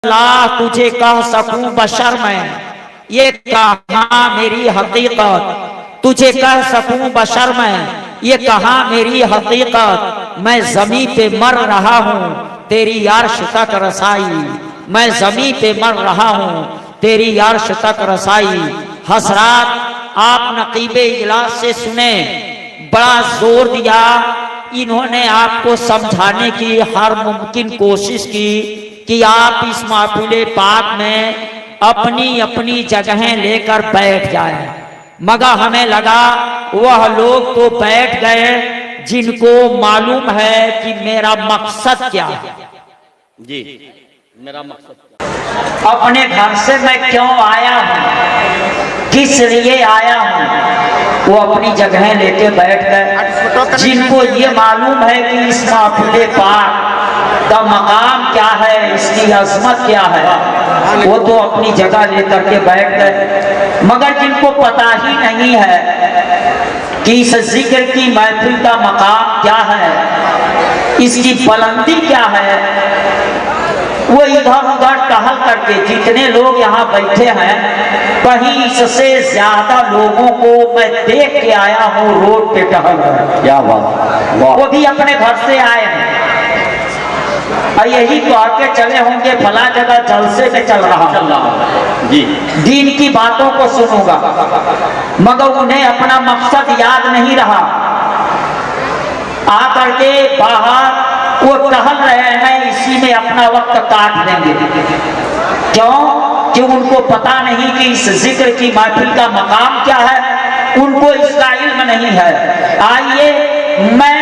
ला तुझे कह सकूं बशर मैं, ये कहा मेरी हकीकत। तुझे कह सकूं बशर मैं, ये कहा मेरी हकीकत। मैं जमी पे मर रहा हूँ तेरी अर्श तक रसाई। मैं जमी पे मर रहा हूँ तेरी अर्श तक रसाई। हसरात आप नकीबे इजलास से सुने, बड़ा जोर दिया। इन्होंने आपको समझाने की हर मुमकिन कोशिश की कि आप इस महफिल पाक में अपनी अपनी जगहें लेकर बैठ जाएं, मगर हमें लगा वह लोग तो बैठ गए जिनको मालूम है कि मेरा मकसद क्या है। जी, मेरा मकसद अपने घर से मैं क्यों आया हूँ, किस लिए आया हूँ, वो अपनी जगहें लेके बैठ गए। जिनको ये मालूम है कि इस महफिल पाक का मकाम क्या है, इसकी अजमत क्या है, वो तो अपनी जगह लेकर के बैठ गए। मगर जिनको पता ही नहीं है कि इस जिक्र की महफिल का मकाम क्या है, इसकी बुलंदी क्या है, वो इधर उधर टहल करके, जितने लोग यहाँ बैठे हैं कहीं इससे ज्यादा लोगों को मैं देख के आया हूँ रोड पे टहल कर। क्या बात, वो भी अपने घर से आए हैं और यही कह के चले होंगे फला जगह जलसे में चल रहा जी, दीन की बातों को सुनूंगा, मगर उन्हें अपना मकसद याद नहीं रहा। आकर के बाहर वो टहल रहे हैं, इसी में अपना वक्त काट देंगे। क्यों? कि उनको पता नहीं कि इस जिक्र की महफिल का मकाम क्या है, उनको इसका इल्म नहीं है। आइए मैं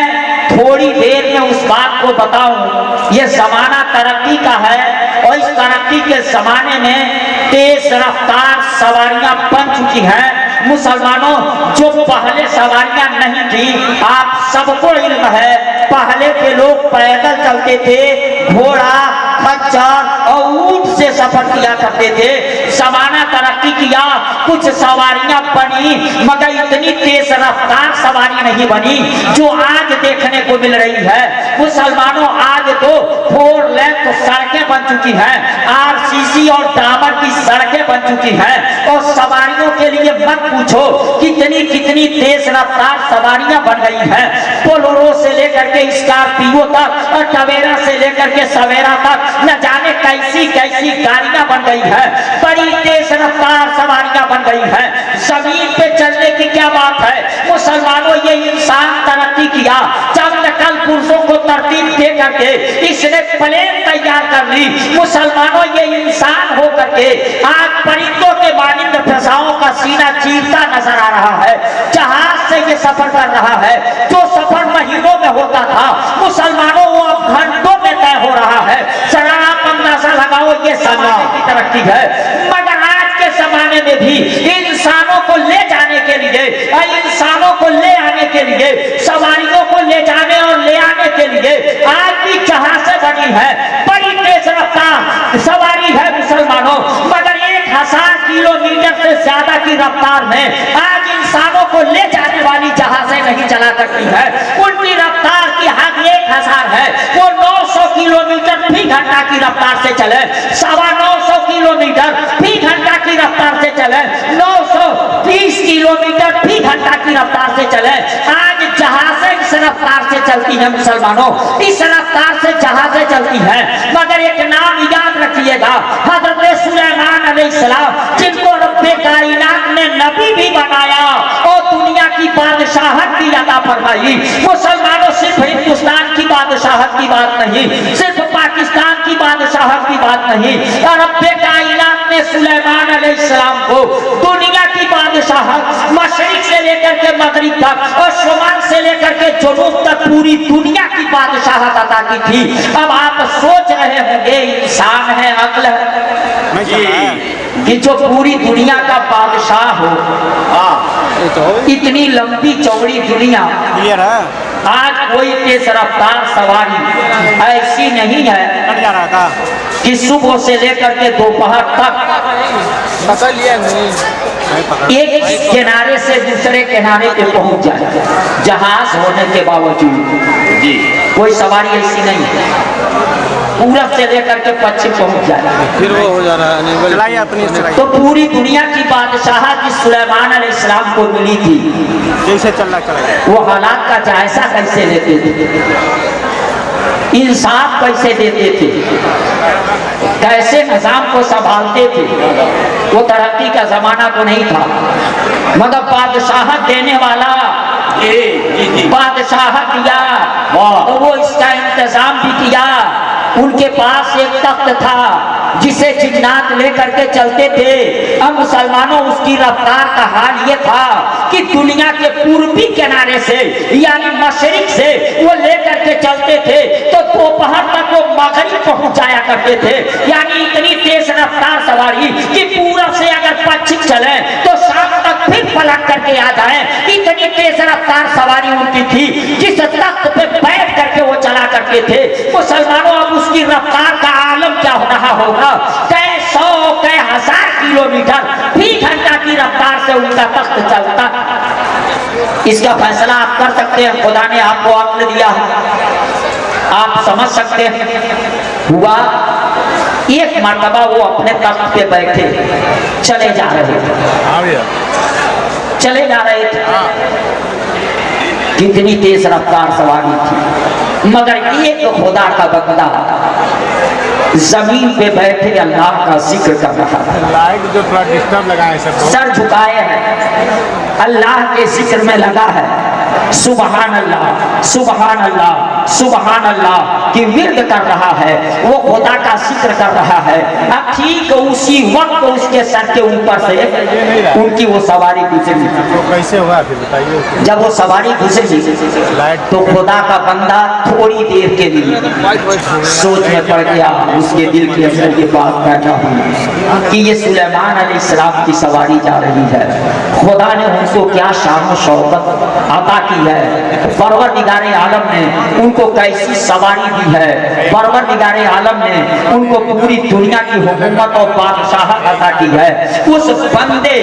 थोड़ी देर में उस बात को बताऊं। ये जमाना तरक्की का है और इस तरक्की के जमाने में तेज रफ्तार सवारियां बन चुकी हैं। मुसलमानों, जो पहले सवारियां नहीं थी, आप सबको इल्म है, पहले के लोग पैदल चलते थे, घोड़ा खच्चर और ऊंट से सफर किया करते थे। जमाना तरक्की किया, कुछ सवारियां बनी, मगर इतनी तेज रफ्तार सवारी नहीं बनी जो आज देखने को मिल रही है। मुसलमानों, आज तो 4 लेन तो सड़कें बन चुकी हैं, आरसीसी और डामर की सड़कें बन चुकी हैं और सवारियों के लिए मत पूछो कितनी कितनी तेज रफ्तार सवारियां बन गई हैं। बोलेरो से लेकर के स्कॉर्पियो तक और टवेरा से लेकर के सवेरा तक न जाने कैसी कैसी गाड़ियां बन गई है, बड़ी तेज रफ्तार सवारियां बन गई है। जमीन पे चलने की क्या बात है। मुसलमानों, ये इंसान तरक्की किया, चंद कल पुरुषों को तरतीब दे करके इसने प्लेन तैयार कर ली। मुसलमानों, ये इंसान हो करके आज परिंदों के मानिंद फसाओं का सीना चीरता नजर आ रहा है। जहाज से ये सफर कर रहा है, जो सफर महीनों में होता था, मुसलमानों वो अब घंटों में तय हो रहा है। जरा आप अंदाजा लगाओ, ये जमाने की तरक्की है। मगर आज के जमाने में भी इंसानों को ले जाने के लिए और इंसानों को ले आने के लिए, सवारियों को ले जाने और ले आने के लिए आज भी जहाजें बनी है, बड़ी तेज रफ्तार सवारी है मुसलमानों। मगर 1000 किलोमीटर से ज्यादा की रफ्तार में आज इंसानों को ले जाने वाली जहाजें नहीं चला करती है। उनकी रफ्तार की हद 1000 है, वो 900 किलोमीटर फी घंटा की रफ्तार से चले, 925 किलोमीटर फी घंटा की रफ्तार से चले, 930 किलोमीटर फी घंटा की रफ्तार से चले। आज जहाजें इस रफ्तार से चलती हैं मुसलमानों, इस रफ्तार से जहाजें चलती हैं। मगर एक नाम याद रखिएगा, हजरत सुलेमान अलैहिस्सलाम, जिनको रब्बे कायनात ने नबी भी बनाया और दुनिया की बादशाहत भी अता फरमाई। मुसलमानों, सिर्फ हिंदुस्तान की बादशाहत की बात नहीं, सिर्फ पाकिस्तान की बादशाहत की बात नहीं, और रब्बे कायनात ने सुलेमान अलैहिस्सलाम को दुनिया की बादशाहत मशरिक से लेकर के मगरिब तक और शुमाल से लेकर के जुनूब तक पूरी दुनिया की बादशाहत अता की थी। अब आप सोच रहे होंगे, इंसान है, अक्ल है कि जो पूरी दुनिया का बादशाह हो, इतनी लंबी चौड़ी दुनिया, आज कोई तेज रफ्तार सवारी ऐसी नहीं है कि सुबह से लेकर के दोपहर तक एक किनारे से दूसरे किनारे पे पहुंच जाए। जहाज होने के बावजूद जी कोई सवारी ऐसी नहीं है। पूरब से लेकर के पश्चिम पहुंच जाए। फिर वो हो जा रहा है चलाइए अपनी चलाइए। तो पूरी दुनिया की बादशाहत सुलेमान अलैहिस्सलाम को मिली थी। जैसे चल रहा चलाइए। वो हालात का जायजा कैसे लेते थे, इंसाफ कैसे देते थे, कैसे निजाम को संभालते थे। वो तरक्की का जमाना तो नहीं था, मगर बादशाहत देने वाला बादशाहत दिया तो वो इसका इंतजाम भी किया। उनके पास एक तख्त था जिसे जिन्नात लेकर के चलते थे। अब मुसलमानों उसकी रफ्तार का हाल ये था कि दुनिया के पूर्वी किनारे से यानी मशरिक से वो लेकर के चलते थे तो दोपहर तक वो मगरिब पहुंच जाया करते थे। यानी इतनी तेज रफ्तार सवारी कि पूरब से अगर पश्चिम चले तो शाम तक फिर पलट करके आ जाए। इतनी तेज रफ्तार सवारी उनकी थी। जिस तख्त पे बैठ करके वो चला करते थे, मुसलमानों अब उसकी रफ्तार का आलम क्या हो रहा होगा। कई 100 कई 1000 किलोमीटर फी घंटा की रफ्तार से उनका तख्त चलता। इसका फैसला आप कर सकते हैं, खुदा ने आपको अक्ल दिया है, आप समझ सकते हैं। हुआ एक मर्तबा वो अपने तख्त पे बैठे चले जा रहे थे, चले जा रहे थे। कितनी तेज रफ्तार सवारी थी, मगर एक खुदा का बंदा जमीन पे बैठे अल्लाह का जिक्र कर रहा था। लाइट जो थोड़ा डिस्टर्ब लगा है सर झुकाए हैं, अल्लाह के जिक्र में लगा है। सुबहान अल्लाह सुबहान अल्लाह सुबहान अल्लाह की विर्द कर रहा है, वो खुदा का जिक्र कर रहा है। अब ठीक उसी वक्त उसके सर के ऊपर से उनकी वो सवारी गुजरी। तो कैसे हुआ फिर बताइए। जब वो सवारी गुजरी तो खुदा का बंदा थोड़ी देर के लिए सोच में पड़ गया। उसके दिल के अंदर ये बात पैदा हुई कि ये सुलेमान अलैहिस्सलाम की सवारी जा रही है। खुदा ने उनको क्या शान और शौकत अता की है, परवरदिगारे आलम ने उनको कैसी सवारी दी है, परवरदिगारे आलम ने उनको पूरी दुनिया की हुकूमत और बादशाहत अता की है। उस बंदे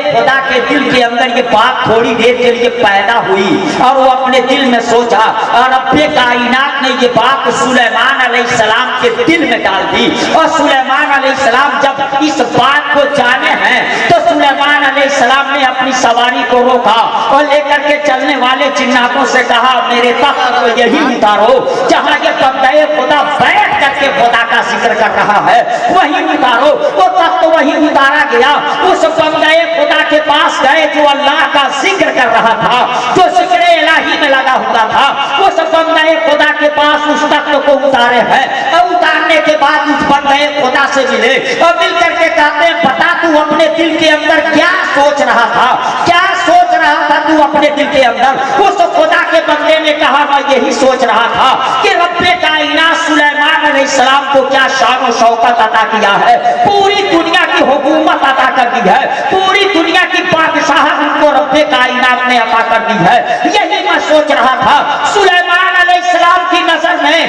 खुदा के दिल के अंदर ये बात थोड़ी देर के लिए पैदा हुई और वो अपने दिल में सोचा और रब्बे कायनात ने ये बात सुलेमान अलैहिस्सलाम के दिल में डाल दी। और सुलेमान अलैहिस्सलाम जब इस बात को जाने हैं तो सुलेमान अलैहिस्सलाम ने अपनी सवारी को रोका और लेकर के चलने वाले जिन्नातों से कहा, मेरे तख्त को यही उतारो जहां ये बंदे खुदा बैठ करके खुदा का जिक्र कर रहा है, वही उतारो। वो तख्त वही उतारा गया। उस बंदे खुदा के पास गए जो अल्लाह का जिक्र कर रहा था, जो जिक्र इलाही में लगा हुआ था। उस बंदे खुदा के पास उस तख्त को उतारे हैं और उतारने के बाद उस बंदे खुदा से मिले और मिल करके कहते हैं, बता तू अपने दिल के अंदर क्या सोच रहा था, क्या सोच रहा था तू अपने दिल के अंदर। उस खुदा के बंदे ने कहा, मैं यही सोच रहा था कि रब्बे कायनात सुलेमान अलैहिस्सलाम को क्या शान और शौकत अता किया है, पूरी दुनिया की हुकूमत अता कर दी है, पूरी दुनिया की बादशाहत उनको रब्बे कायनात ने अता कर दी है। यही मैं सोच रहा था। सुलेमान अलैहिस्सलाम की नजर में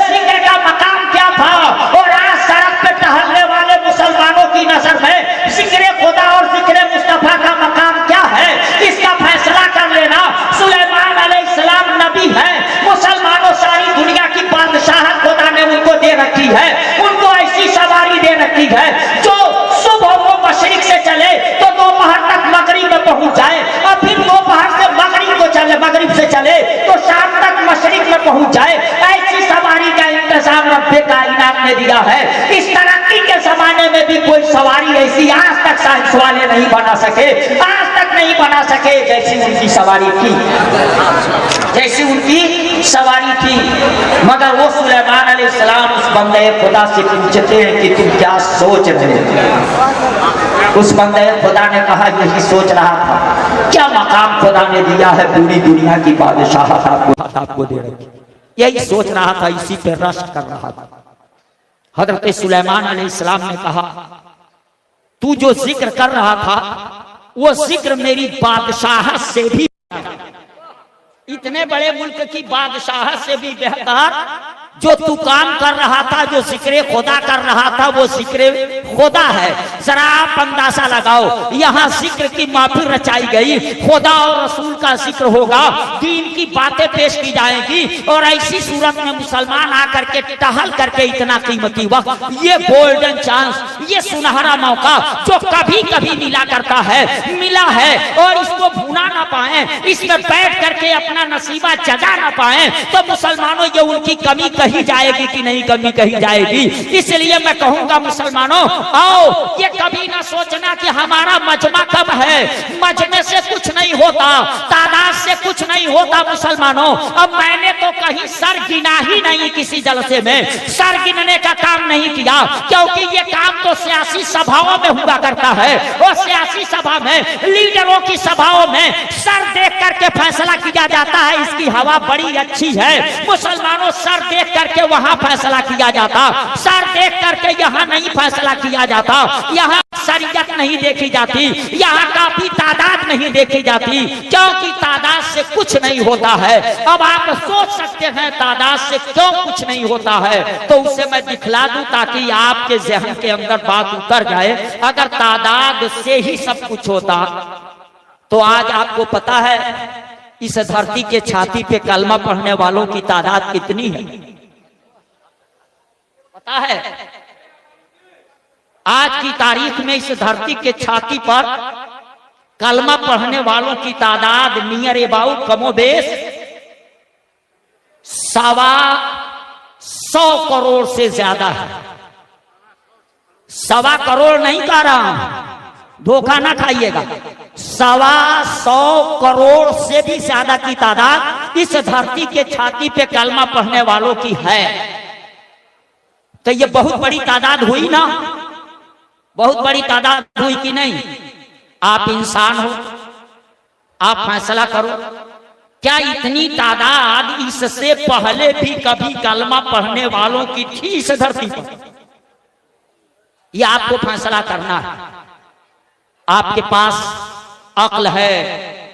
जिक्र का मकाम क्या था और आज सड़क पे टहलने वाले मुसलमानों की नजर में जिक्र खुदा और जिक्र मुस्तफा का मकाम क्या है, इसका फैसला कर लेना। सुलेमान अलैहिस्सलाम नबी है, मुसलमानों सारी दुनिया की बादशाहत खुदा ने उनको दे रखी है, उनको ऐसी सवारी दे रखी है जो सुबह वो मशरिक से चले तो दोपहर तक मगरिब में पहुंच जाए और फिर दोपहर से मगरिब से चले तो शाम तक मशरिक में पहुंच जाए। ऐसी सवारी का इंतजाम रब्बे कायनात ने दिया है। इस तरक्की के जमाने में भी कोई सवारी ऐसी आज तक साइंस वाले नहीं बना सके, आज तक नहीं बना सके जैसी उनकी सवारी थी, जैसी उनकी सवारी थी। मगर वो सुलेमान अलैहिस्सलाम उस बंदे खुदा से पूछते हैं कि तुम क्या सोच रहे हो। उस बंदे खुदा ने कहा, यही सोच रहा था क्या मकाम खुदा ने दिया है, पूरी दुनिया की बादशाहत आपको दे रही, यही सोच रहा था, इसी पे रश्क कर रहा था। हजरत सुलेमान अलैहिस्सलाम ने कहा, तू जो जिक्र कर रहा था वो जिक्र मेरी बादशाहत से भी, इतने बड़े मुल्क की बादशाहत से भी बेहतर जो तू काम कर रहा था, जो जिक्र खुदा कर रहा था, वो जिक्र खुदा है। जरा आप अंदाजा लगाओ, यहाँ जिक्र की महफिल रचाई गई, खुदा और रसूल का जिक्र होगा, दीन की बातें पेश की जाएगी, और ऐसी सूरत में मुसलमान आकर के टहल करके इतना कीमती वक्त, ये गोल्डन चांस, ये सुनहरा मौका जो कभी कभी मिला करता है, मिला है, और इसको भूना ना पाए, इसमें बैठ करके अपना नसीबा जगा ना पाए, तो मुसलमानों ये उनकी कमी कही जाएगी कि नहीं कमी कही जाएगी। इसलिए मैं कहूंगा मुसलमानों, आओ, ये कभी ना सोचना कि हमारा मजमा कम है, मजमे से कुछ नहीं होता, तादाद से कुछ नहीं होता मुसलमानों। अब मैंने तो कहीं सर गिना ही नहीं, किसी जलसे में सर गिनने का काम नहीं किया, क्योंकि ये काम तो सियासी सभाओं में हुआ करता है, और सियासी सभा में, लीडरों की सभाओं में सर देख करके फैसला किया जाता है। इसकी हवा बड़ी अच्छी है मुसलमानों, सर देख करके वहां फैसला किया जाता, सर देख करके यहाँ नहीं फैसला किया जाता, यहाँ शरीयत नहीं देखी जाती, यहाँ काफी तादाद नहीं देखी जाती, क्योंकि तादाद से कुछ नहीं होता है। अब आप सोच सकते हैं तादाद से क्यों कुछ नहीं होता है, तो उसे मैं दिखला दूं ताकि आपके ज़हन के अंदर बात उतर जाए। अगर तादाद से ही सब कुछ होता तो आज आपको पता है इस धरती के छाती पे कलमा पढ़ने वालों की तादाद कितनी है, पता है? आज की तारीख में इस धरती के छाती पर कलमा पढ़ने वालों की तादाद नियर अबाउट कमोबेश 125 करोड़ से ज्यादा है। 1.25 करोड़ नहीं कह रहा हूं, धोखा ना खाइएगा, 125 करोड़ से भी ज्यादा की तादाद इस धरती के छाती पे कलमा पढ़ने वालों की है। तो ये बहुत बड़ी तादाद हुई ना, बहुत बड़ी तादाद हुई कि नहीं? आप इंसान हो, आप फैसला करो, क्या इतनी तादाद इससे पहले भी कभी कलमा पढ़ने वालों की थी इस धरती पर? ये आपको फैसला करना है। आपके पास अक्ल है,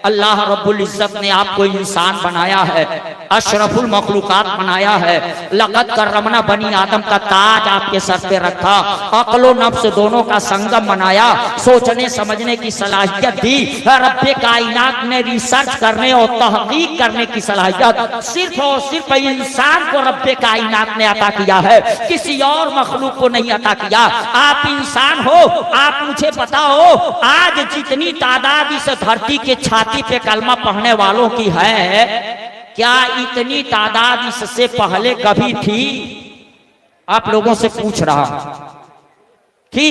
अल्लाह रब्बुल इज्जत ने आपको इंसान बनाया है, अशरफुल मखलूकात बनाया है, लक़द करमना बनी आदम का ताज आपके सर पे रखा, अक्ल और नफ्स दोनों का संगम बनाया, सोचने समझने की सलाहियत दी, रब्बे कायनात ने रिसर्च करने और तहकीक करने की सलाहियत सिर्फ और सिर्फ इंसान को रब्बे कायनात ने अता किया है, किसी और मखलूक को नहीं अता किया। आप इंसान हो, आप मुझे बताओ, आज जितनी तादाद इस धरती के छाती पे कलमा पढ़ने वालों की है, क्या इतनी तादाद इससे पहले कभी थी? आप लोगों से पूछ रहा हूं, थी?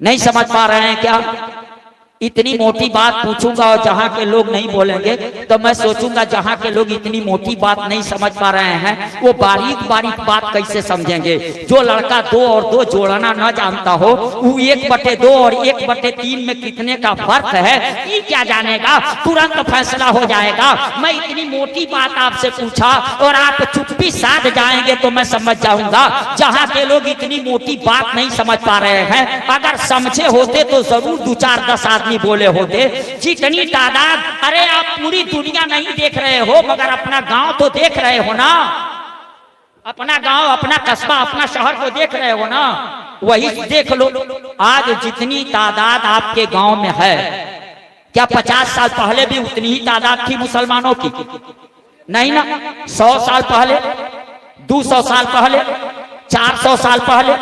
नहीं समझ पा रहे हैं क्या? इतनी मोटी बात पूछूंगा और जहां के लोग नहीं बोलेंगे तो मैं सोचूंगा जहां के लोग इतनी मोटी बात नहीं समझ पा रहे हैं वो बारीक बारीक बात कैसे समझेंगे। जो लड़का 2 और 2 जोड़ना न जानता हो, वो 1/2 और 1/3 में कितने का फर्क है ये क्या जानेगा? तुरंत फैसला हो जाएगा। मैं इतनी मोटी बात आपसे पूछा और आप चुप्पी साध जाएंगे तो मैं समझ जाऊंगा जहां के लोग इतनी मोटी बात नहीं समझ पा रहे हैं। अगर समझे होते तो जरूर 2, 4, 10 आदमी बोले होते। जितनी तादाद, अरे आप पूरी दुनिया नहीं देख रहे हो मगर अपना गांव तो देख रहे हो ना, अपना गांव, अपना कस्बा, अपना शहर को देख रहे हो ना, वही देख लो। आज जितनी तादाद आपके गांव में है, क्या 50 साल पहले भी उतनी ही तादाद थी मुसलमानों की? नहीं ना। 100 साल पहले, 200 साल पहले, 400 साल पहले,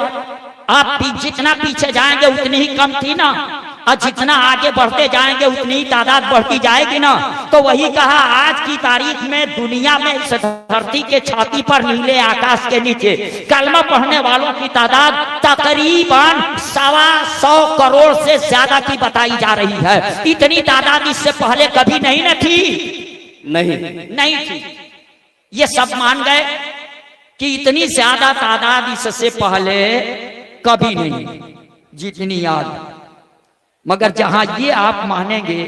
आप जितना पीछे जाएंगे उतनी ही कम थी ना, और जितना आगे बढ़ते जाएंगे उतनी ही तादाद बढ़ती जाएगी ना। तो वही कहा, आज की तारीख में दुनिया में इस धरती के छाती पर नीले आकाश के नीचे कलमा पढ़ने वालों की तादाद तकरीबन 125 करोड़ से ज्यादा की बताई जा रही है। इतनी तादाद इससे पहले कभी नहीं न थी, नहीं थी। ये सब मान गए कि इतनी ज्यादा तादाद इससे पहले कभी नहीं जितनी याद। मगर जहां ये आप मानेंगे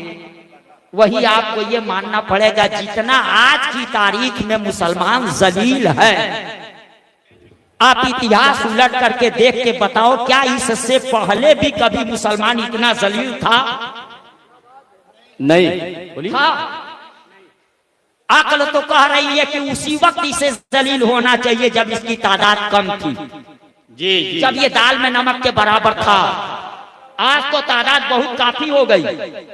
वही आपको ये मानना पड़ेगा जितना आज की तारीख में मुसलमान जलील है। आप इतिहास उलट करके देख के बताओ, क्या इससे पहले भी कभी मुसलमान इतना जलील था? नहीं था। अक्ल तो कह रही है कि उसी वक्त इसे जलील होना चाहिए जब इसकी तादाद कम थी, जी जी, जब ये दाल में नमक के बराबर था। आज तो तादाद बहुत काफी हो गई,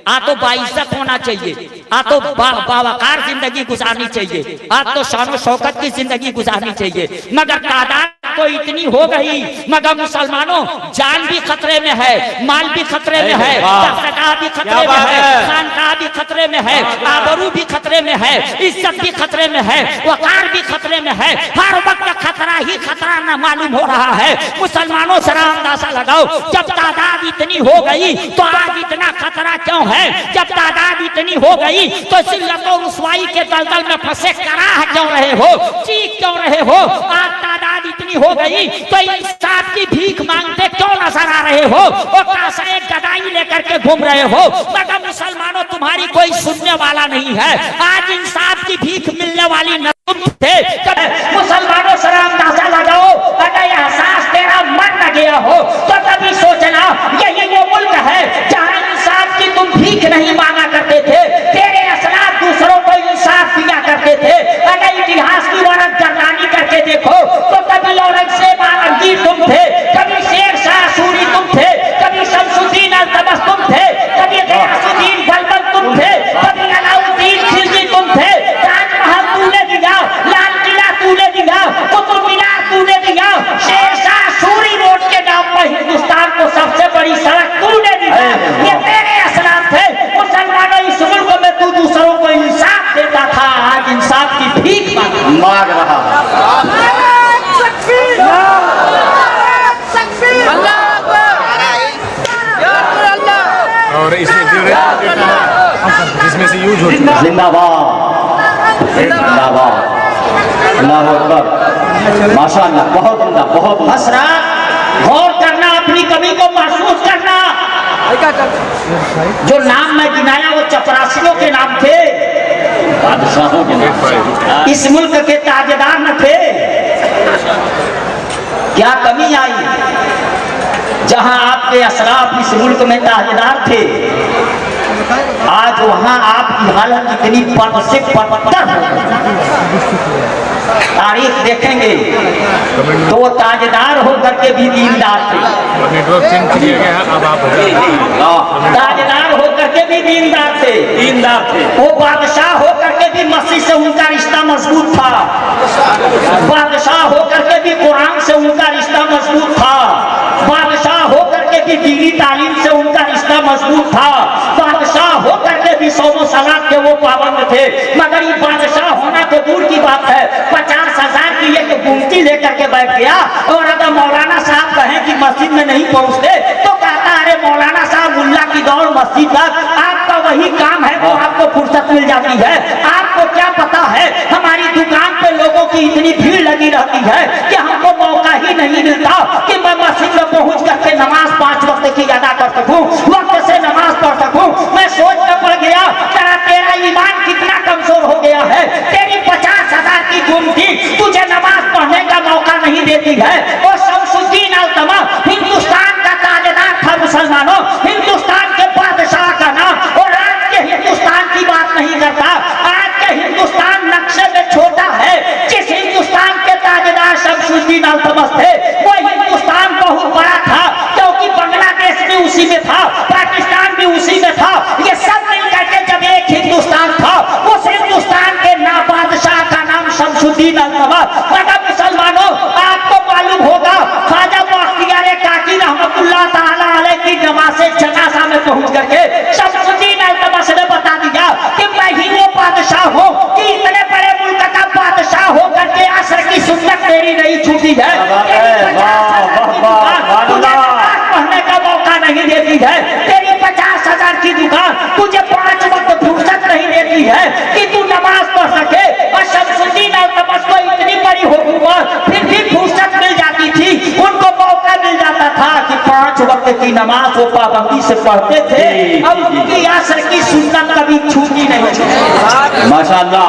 आज तो बाइज्जत होना चाहिए, आज तो बावकार जिंदगी गुजारनी चाहिए, आज तो शान शौकत की जिंदगी गुजारनी चाहिए। मगर तादाद तो इतनी हो गई, मगर मुसलमानों जान भी खतरे में है, माल भी खतरे में है, दस्तगा भी खतरे में है, खानका भी खतरे में है, आबरू भी खतरे में है, इज्जत भी खतरे में है, वकार भी खतरे में है। हर वक्त खतरा ही खतरा न मालूम हो रहा है। मुसलमानों जरा अंदाजा लगाओ, जब तादाद इतनी हो गई तो आज इतना खतरा क्यों है? जब तादाद इतनी हो गई तो जिल्लत और रुसवाई के दलदल में फंसे कराह क्यों रहे हो, चीख क्यों रहे हो? आज तादाद इतनी हो गई तो इंसाफ की भीख मांगते क्यों नजर आ रहे हो? और कासा एक गदाई लेकर के घूम रहे हो। मगर मुसलमानों तुम्हारी कोई सुनने वाला नहीं है। आज इंसाफ की भीख मिलने वाली न तुम थे। मुसलमानों जरा अंदाजा लगाओ, अगर एहसास तेरा मन न गया हो तो कभी सोचना यही वो मुल्क है जहाँ इंसाफ की तुम भीख नहीं मांगा करते थे, तेरे असलाफ दूसरों को इंसाफ दिया करते थे। अगर इतिहास की वरक गर्दानी करके देखो तो कभी औरंगजेब आलमगीर तुम थे, कभी शेर शाह सूरी तुम थे, कभी शमसुद्दीन अल्तमश तुम थे, कभी गयासुद्दीन बलबन तुम थे, कभी अलाउद्दीन खिलजी तुम थे। ताजमहल तूने दिया, लाल किला तूने दिया, कुतुब मीनार तूने दिया, शेर शाह सूरी रोड के नाम पर हिंदुस्तान को सबसे बड़ी सड़क तूने दी। ये तेरे असलाफ थे। मुसलमानों इस मुल्क में तू दूसरों को इंसाफ देता था, आज इंसाफ की भीख मांग रहा और इसमें जिसमें से यूज होता है। जिंदाबाद जिंदाबाद, अल्लाह अकबर, माशाअल्लाह, बहुत उम्दा, बहुत हसरा गौर करना, अपनी कमी को महसूस करना। जो नाम मैं गिनाया वो चपरासियों के नाम थे, बादशाहों के नाम। इस मुल्क के ताजदार न थे। क्या कमी आई? जहां आपके असलाफ इस मुल्क में ताजदार थे, आज वहां आपकी हालत इतनी पद से पदतर हो गई। तारीख देखेंगे तो वो ताजदार होकर के भी दीनदार थे, नेटवर्क चेंज किया गया है, अब आप ताजदार होकर के भी दीनदार थे। वो बादशाह होकर के भी मस्जिद से उनका रिश्ता मजबूत था, बादशाह होकर के भी कुरान से उनका रिश्ता मजबूत था, बादशाह होकर के भी दीनी तालीम से उनका रिश्ता मजबूत था, बादशाह होकर के भी सौमो सलात के वो पाबंद थे। मगर ये बादशाह होना तो दूर की बात है, 50,000 की एक गुमती लेकर के बैठ गया। और अगर मौलाना साहब कहें कि मस्जिद में नहीं पहुंचते तो कहता अरे मौलाना साहब मुल्ला की दौड़ मस्जिद तक, आपका वही काम है तो आपको फुर्सत मिल जाती है। आपको क्या पता है हमारी दुकान पे लोगों की इतनी भीड़ लगी रहती है कि हमको मौका ही नहीं मिलता कि मैं मस्जिद में पहुंच करके नमाज 5 वक्त की अदा कर सकूं, वक्त से नमाज पढ़ सकूं। मैं सोच में पड़ गया तेरा ईमान कितना कमजोर हो गया है। तेरी 50,000 की गुमती तुझे नमाज पढ़ने का मौका नहीं देती है। और शमसुद्दीन अल्तमश हिंदुस्तान का ताजदार था। मुसलमानों, हिंदुस्तान के बादशाह का नाम और आज के हिंदुस्तान की बात नहीं करता। आज के हिंदुस्तान नक्शे में छोटा है। जिस हिंदुस्तान के ताजदार शमसुद्दीन अल्तमश थे वो हिंदुस्तान बहुत बड़ा था, क्योंकि बांग्लादेश भी उसी में था, पाकिस्तान भी उसी में था। ये सब मिलकर के जब एक हिंदुस्तान था, उस हिंदुस्तान के बादशाह का नाम शमसुद्दीन अल्तमश। मगर मुसलमानों, आपको मालूम होगा ख्वाजा बख्तियार काकी रहमतुल्लाह ताला अलैह की नमाज़े जनाजा में पहुंच करके शमसुद्दीन अल्तमश ने बता दिया कि मैं ही वो बादशाह हूँ कि इतने बड़े मुल्क का बादशाह होकर के असर की सुन्नत मेरी नहीं छूटी है, पढ़ने का मौका नहीं देती है। तेरी 50,000 की दुकान तुझे 5 वक्त फुर्सत नहीं देती है कि तू नमाज पढ़ सके। और शमसुद्दीन अल्तमश को इतनी बड़ी हुकूमत फिर भी फुर्सत मिल जाती थी, उनको मौका मिल जाता था कि 5 वक्त की नमाज वो पाबंदी से पढ़ते थे। अब उनकी असर की सुन्नत कभी छूटी नहीं। माशाअल्लाह।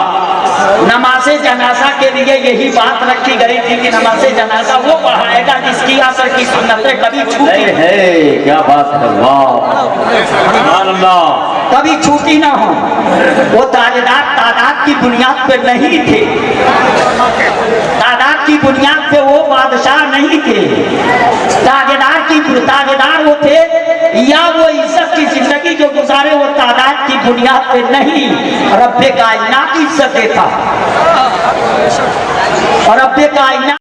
नमाज़े जनाजा के लिए यही बात रखी गई थी कि नमाज़े जनाजा वो पढ़ाएगा जिसकी असर की सुन्नतें कभी छूटी नहीं। क्या बात है, वाह, सुभान अल्लाह। कभी छूटी ना हो। वो ताजेदार तादाद की बुनियाद पे नहीं थे, तादाद की बुनियाद पे वो बादशाह नहीं थे। ताजेदार वो थे, या वो इज्जत की जिंदगी जो गुजारे वो तादाद की बुनियाद पे नहीं, रब्बे कायनात इज्जत देता, रब्बे कायनात